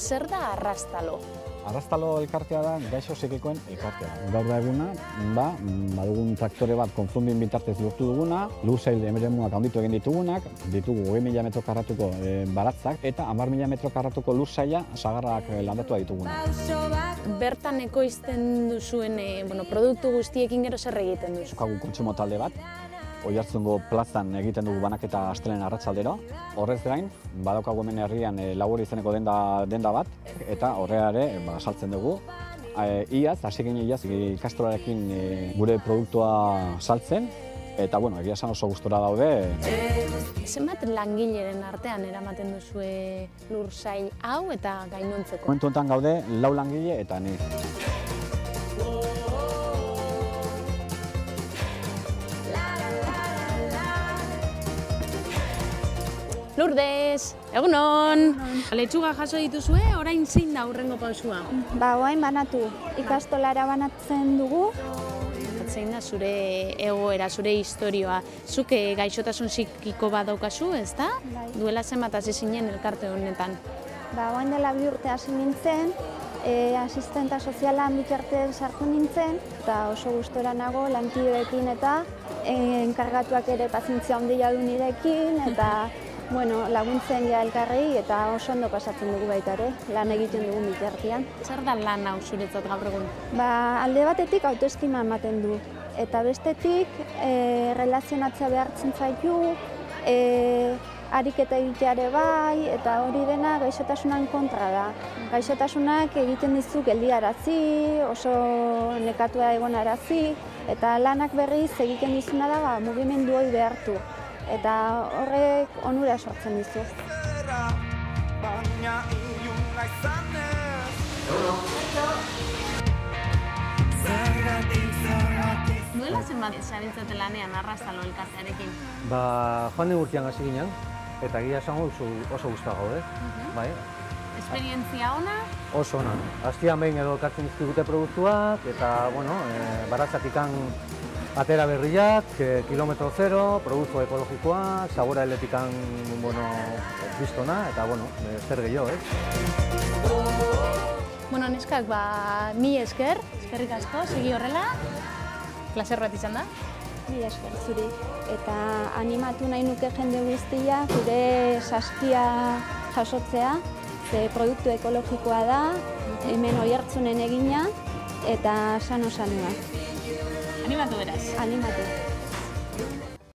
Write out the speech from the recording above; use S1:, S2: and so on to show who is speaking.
S1: zer da Arrastalo?
S2: Arrastalo elkartea da gaixo psikikoen elkartea. Gaur da eguna, badugun traktore bat konfundin bitartez lortu duguna, lursail eremuak handitu egin ditugunak, ditugu 20.000 metro karratuko baratzak eta 10.000 metro karratuko lursaila sagarrak landatua ditugunak.
S1: Bertan ekoizten duzuen produktu guztiekin gero zer egiten duzu?
S2: Daukagu kontsumo talde bat, Oiartzungo plazan egiten dugu banaketa astelehen arratsaldero. Horrez gain, badaukagu hemen herrian Labor izeneko denda bat, eta horrela ere saltzen dugu. Iaz, hasi ginen ikastolarekin gure produktua saltzen, eta egia esan oso gustora daude.
S1: Zenbat langileren artean eramaten duzue lursail hau eta gainontzeko?
S2: Momentu honetan gaude 4 langile eta ni.
S1: Lourdes, egunon! Letxuga jaso dituzue, orain zein da hurrengo pausua?
S3: Orain banatu, ikastolara banatzen dugu.
S1: Zein da zure egoera, zure historioa? Zuk gaixotasun psikiko bat daukazu, ezta? Duela zenbat hasi zinen elkarte honetan?
S3: Orain dela 2 urte hasi nintzen, asistenta sozialan bitartez sartu nintzen, eta oso gustora nago lankideekin eta enkargatuak ere pazientzia handia du nirekin, eta laguntzen ja elkarri eta oso ondo pasatzen dugu baita ere, lan egiten dugu bitartean.
S1: Zer da lan hau zuretzat gaur egun?
S3: Alde batetik autoestima ematen du, eta bestetik relazionatzea behartzen zaitu, ariketa egiteare bai, eta hori dena gaixotasunan kontra da. Gaixotasunak egiten dizu geldiarazi, oso nekatua egonarazi, eta lanak berriz egiten dizuna da mugimendu hori behartu. Eta horrek onura sortzen dizu.
S1: Duela zenbat zabiltzate lanean Arrastalo elkartearekin?
S4: Joan den urtean hasi ginen, eta egia esango oso gustua gaude.
S1: Esperientzia ona?
S4: Oso ona. Astian behin edo ekartzen dizkigute produktuak, eta baratzatikan atera berriak, kilometro zero, produktu ekologikoa, sabora eletikan kristona, eta zer gehiago,
S1: Neskak, mi esker, eskerrik asko, segi horrela, plazer bat izan da.
S3: Mi esker zuri, eta animatu nahi nuke jende guztia, gure saskia jasotzea, ze produktu ekologikoa da, hemen Oiartzunen egina, eta sano-sanoa.
S1: Animatu beraz.
S3: Animatu.